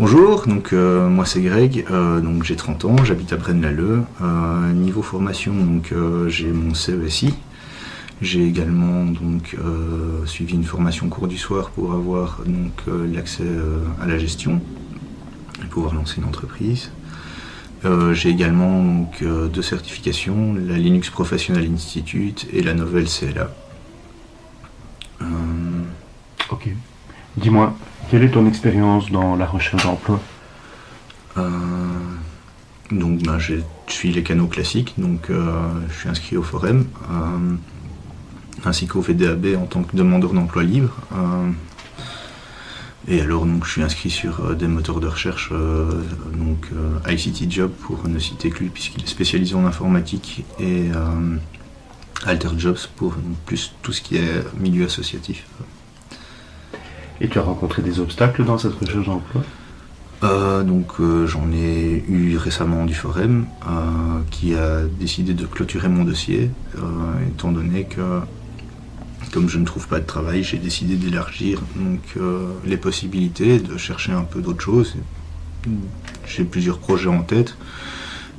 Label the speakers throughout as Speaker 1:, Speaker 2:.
Speaker 1: Bonjour, moi c'est Greg, donc j'ai 30 ans, j'habite à Braine-l'Alleud. Niveau formation, j'ai mon CESI. J'ai également suivi une formation cours du soir pour avoir l'accès à la gestion et pouvoir lancer une entreprise. J'ai également deux certifications, la Linux Professional Institute et la Novell CLA.
Speaker 2: Ok. Dis-moi, quelle est ton expérience dans la recherche d'emploi?
Speaker 1: Je suis les canaux classiques, je suis inscrit au Forum, ainsi qu'au VDAB en tant que demandeur d'emploi libre. Et alors je suis inscrit sur des moteurs de recherche, ICT Job pour ne citer que lui puisqu'il est spécialisé en informatique, et Alter Jobs pour plus tout ce qui est milieu associatif.
Speaker 2: Et tu as rencontré des obstacles dans cette recherche d'emploi?
Speaker 1: J'en ai eu récemment du Forum qui a décidé de clôturer mon dossier, étant donné que comme je ne trouve pas de travail, j'ai décidé d'élargir les possibilités, de chercher un peu d'autres choses. J'ai plusieurs projets en tête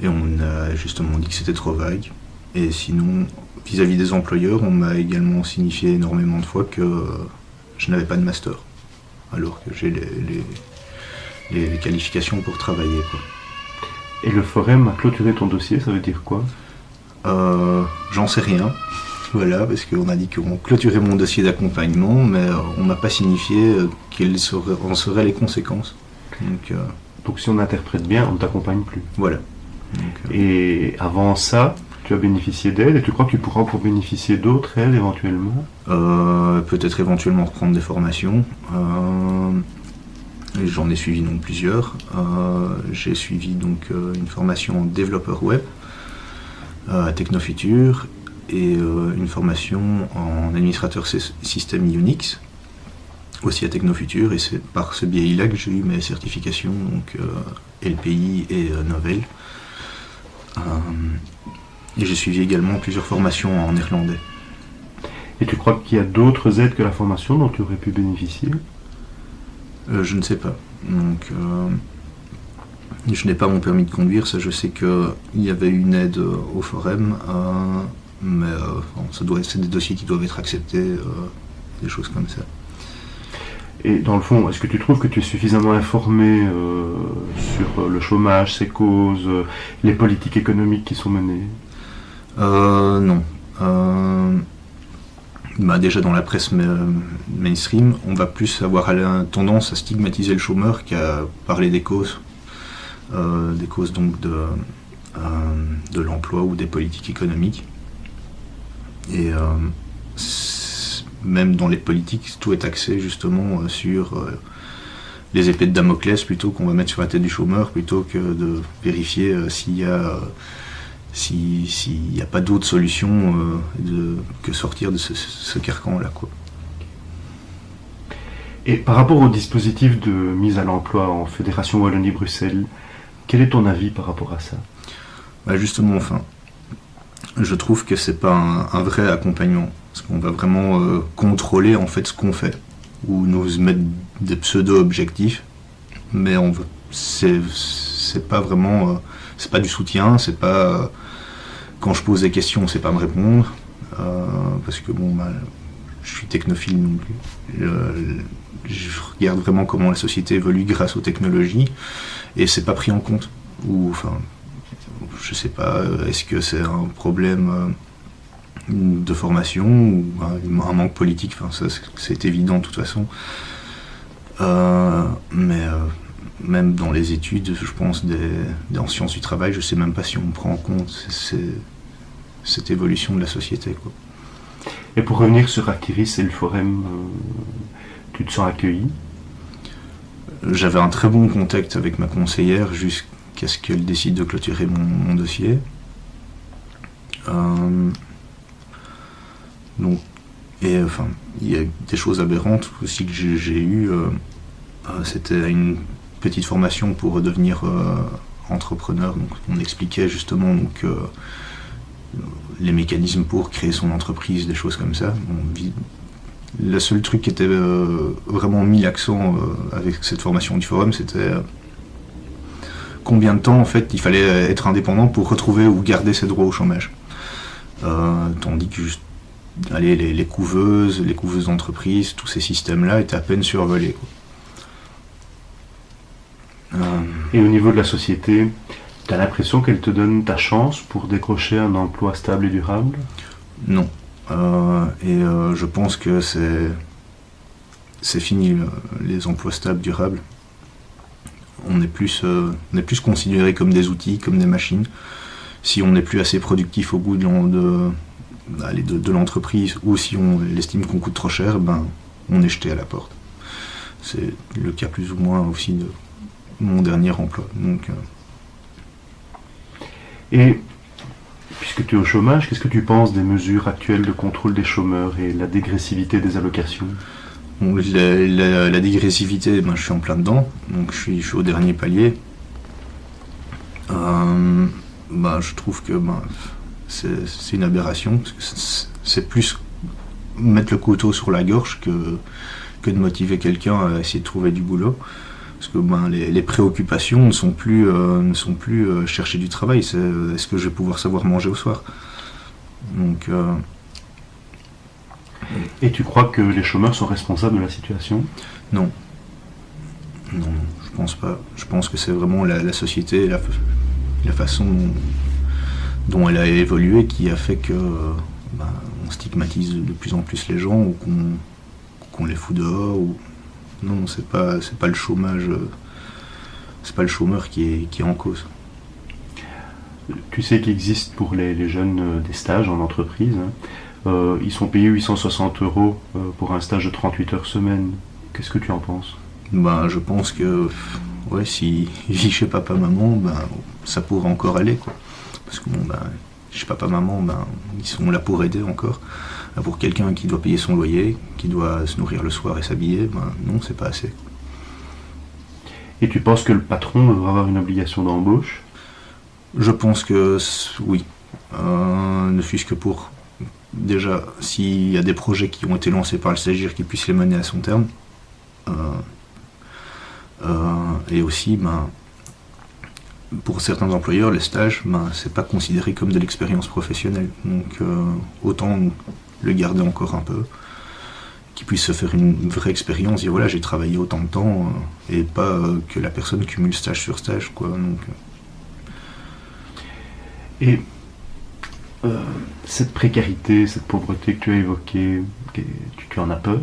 Speaker 1: et on a justement dit que c'était trop vague. Et sinon, vis-à-vis des employeurs, on m'a également signifié énormément de fois que je n'avais pas de master, alors que j'ai les qualifications pour travailler, quoi.
Speaker 2: Et le Forum a clôturé ton dossier, ça veut dire quoi?
Speaker 1: J'en sais rien. Voilà, parce qu'on a dit qu'on clôturait mon dossier d'accompagnement, mais on m'a pas signifié quelles en seraient les conséquences.
Speaker 2: Donc si on interprète bien, on ne t'accompagne plus.
Speaker 1: Voilà.
Speaker 2: Et avant ça, tu as bénéficié d'aide, et tu crois que tu pourras encore bénéficier d'autres aides éventuellement?
Speaker 1: Peut-être éventuellement reprendre des formations. Et j'en ai suivi plusieurs. J'ai suivi une formation en développeur web à Technofuture, et une formation en administrateur système Unix aussi à Technofuture, et c'est par ce biais-là que j'ai eu mes certifications LPI et Novell. Et j'ai suivi également plusieurs formations en néerlandais.
Speaker 2: Et tu crois qu'il y a d'autres aides que la formation dont tu aurais pu bénéficier?
Speaker 1: Je ne sais pas. Je n'ai pas mon permis de conduire, ça je sais qu'il y avait une aide au Forum, mais c'est des dossiers qui doivent être acceptés, des choses comme ça.
Speaker 2: Et dans le fond, est-ce que tu trouves que tu es suffisamment informé sur le chômage, ses causes, les politiques économiques qui sont menées?
Speaker 1: Non. Déjà dans la presse mainstream, on va plus avoir tendance à stigmatiser le chômeur qu'à parler des causes de l'emploi ou des politiques économiques. Et même dans les politiques, tout est axé justement sur les épées de Damoclès plutôt qu'on va mettre sur la tête du chômeur, plutôt que de vérifier s'il y a pas d'autre solution que sortir de ce carcan-là, quoi.
Speaker 2: Et par rapport au dispositif de mise à l'emploi en Fédération Wallonie-Bruxelles, quel est ton avis par rapport à ça?
Speaker 1: Justement, je trouve que c'est pas un vrai accompagnement, parce qu'on va vraiment contrôler en fait ce qu'on fait, ou nous mettre des pseudo-objectifs, mais c'est pas vraiment, c'est pas du soutien, c'est pas quand je pose des questions, c'est pas me répondre, parce que je suis technophile, donc je regarde vraiment comment la société évolue grâce aux technologies, et c'est pas pris en compte. Je sais pas, est-ce que c'est un problème de formation ou un manque politique, ça c'est évident de toute façon. Mais même dans les études, je pense, en sciences du travail, je sais même pas si on prend en compte cette évolution de la société, quoi.
Speaker 2: Et pour revenir sur Actiris et le Forum, tu te sens accueilli?
Speaker 1: J'avais un très bon contact avec ma conseillère jusqu'à ce qu'elle décide de clôturer mon dossier. Il y a des choses aberrantes aussi que j'ai eues. C'était une petite formation pour devenir entrepreneur. Donc on expliquait justement les mécanismes pour créer son entreprise, des choses comme ça. Le seul truc qui était vraiment mis l'accent avec cette formation du forum, c'était combien de temps en fait il fallait être indépendant pour retrouver ou garder ses droits au chômage. Tandis que les couveuses d'entreprise, tous ces systèmes-là étaient à peine survolés, quoi.
Speaker 2: Et au niveau de la société, tu as l'impression qu'elle te donne ta chance pour décrocher un emploi stable et durable?
Speaker 1: Non. Je pense que c'est fini, les emplois stables, durables. On est plus considéré comme des outils, comme des machines. Si on n'est plus assez productif au bout de l'entreprise, ou si on estime qu'on coûte trop cher, ben, on est jeté à la porte. C'est le cas plus ou moins aussi de mon dernier emploi. Donc,
Speaker 2: Et puisque tu es au chômage, qu'est-ce que tu penses des mesures actuelles de contrôle des chômeurs et la dégressivité des allocations?
Speaker 1: bon, la dégressivité, ben, je suis en plein dedans, donc je suis au dernier palier. Je trouve que c'est une aberration, parce que c'est plus mettre le couteau sur la gorge que de motiver quelqu'un à essayer de trouver du boulot. Parce que les préoccupations ne sont plus chercher du travail, c'est est-ce que je vais pouvoir savoir manger au soir. Donc,
Speaker 2: Et tu crois que les chômeurs sont responsables de la situation?
Speaker 1: non, je pense pas. Je pense que c'est vraiment la société, la façon dont elle a évolué qui a fait que on stigmatise de plus en plus les gens ou qu'on les fout dehors. Non, c'est pas le chômage, c'est pas le chômeur qui est en cause.
Speaker 2: Tu sais qu'il existe pour les jeunes des stages en entreprise, hein. Ils sont payés 860 € pour un stage de 38 heures semaine. Qu'est-ce que tu en penses?
Speaker 1: Je pense que si vit chez papa-maman, ça pourrait encore aller, quoi. Parce que chez papa-maman, ils sont là pour aider encore. Pour quelqu'un qui doit payer son loyer, qui doit se nourrir le soir et s'habiller, non, c'est pas assez.
Speaker 2: Et tu penses que le patron devrait avoir une obligation d'embauche?
Speaker 1: Je pense que oui. Ne fût-ce que pour, déjà, s'il y a des projets qui ont été lancés par le stagiaire, qu'il puisse les mener à son terme. Et aussi, pour certains employeurs, les stages, c'est pas considéré comme de l'expérience professionnelle. Donc, autant le garder encore un peu, qu'il puisse se faire une vraie expérience, dire voilà, j'ai travaillé autant de temps, et pas que la personne cumule stage sur stage, quoi. Donc,
Speaker 2: Et cette précarité, cette pauvreté que tu as évoquée, tu en as peur?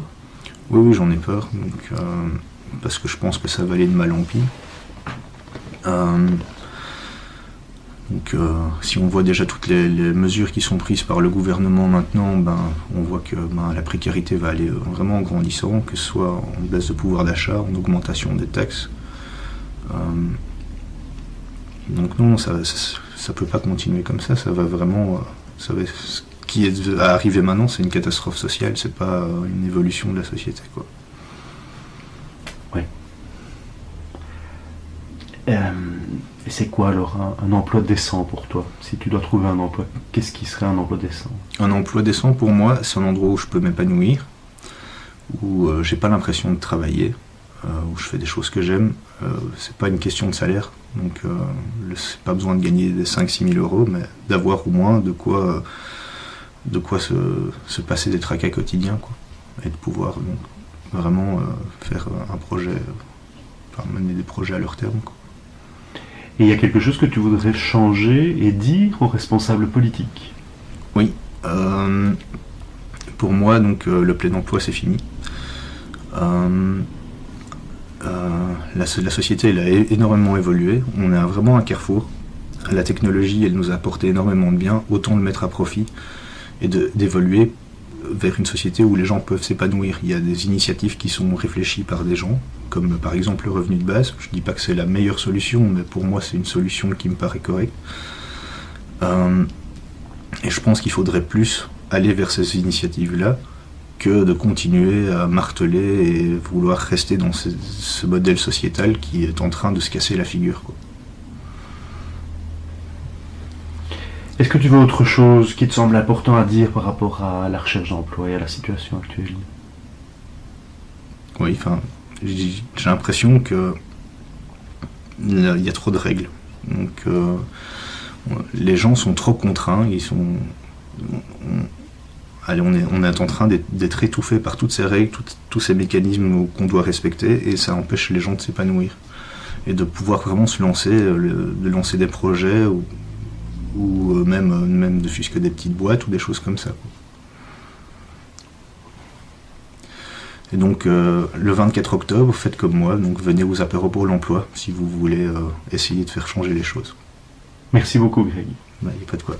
Speaker 1: oui, j'en ai peur, donc, parce que je pense que ça va aller de mal en pis. Donc, si on voit déjà toutes les mesures qui sont prises par le gouvernement maintenant, on voit que la précarité va aller vraiment en grandissant, que ce soit en baisse de pouvoir d'achat, en augmentation des taxes. Donc non, ça peut pas continuer comme ça. Ça va vraiment, ce qui est arrivé maintenant, c'est une catastrophe sociale, c'est pas une évolution de la société, quoi.
Speaker 2: Oui. Et c'est quoi alors un emploi décent pour toi? Si tu dois trouver un emploi, qu'est-ce qui serait un emploi décent?
Speaker 1: Un emploi décent pour moi, c'est un endroit où je peux m'épanouir, où j'ai pas l'impression de travailler, où je fais des choses que j'aime. C'est pas une question de salaire, donc c'est pas besoin de gagner des 5-6 000 €, mais d'avoir au moins de quoi se passer des tracas quotidiens, quoi, et de pouvoir donc, vraiment faire un projet, mener des projets à leur terme, quoi.
Speaker 2: Et il y a quelque chose que tu voudrais changer et dire aux responsables politiques?
Speaker 1: Oui. Pour moi, donc, le plein emploi, c'est fini. La société, elle a énormément évolué. On est vraiment un carrefour. La technologie, elle nous a apporté énormément de bien. Autant le mettre à profit et d'évoluer vers une société où les gens peuvent s'épanouir. Il y a des initiatives qui sont réfléchies par des gens, comme par exemple le revenu de base. Je ne dis pas que c'est la meilleure solution, mais pour moi c'est une solution qui me paraît correcte. Et je pense qu'il faudrait plus aller vers ces initiatives-là que de continuer à marteler et vouloir rester dans ce modèle sociétal qui est en train de se casser la figure, quoi.
Speaker 2: Est-ce que tu vois autre chose qui te semble important à dire par rapport à la recherche d'emploi et à la situation actuelle?
Speaker 1: Oui, enfin, j'ai l'impression que il y a trop de règles. Donc, les gens sont trop contraints, on est en train d'être étouffé par toutes ces règles, tous ces mécanismes qu'on doit respecter, et ça empêche les gens de s'épanouir et de pouvoir vraiment se lancer, de lancer des projets ou même de fût-ce que des petites boîtes ou des choses comme ça. Et donc le 24 octobre, faites comme moi, donc venez aux apéros pour l'emploi si vous voulez essayer de faire changer les choses.
Speaker 2: Merci beaucoup, Greg.
Speaker 1: Il n'y a pas de quoi.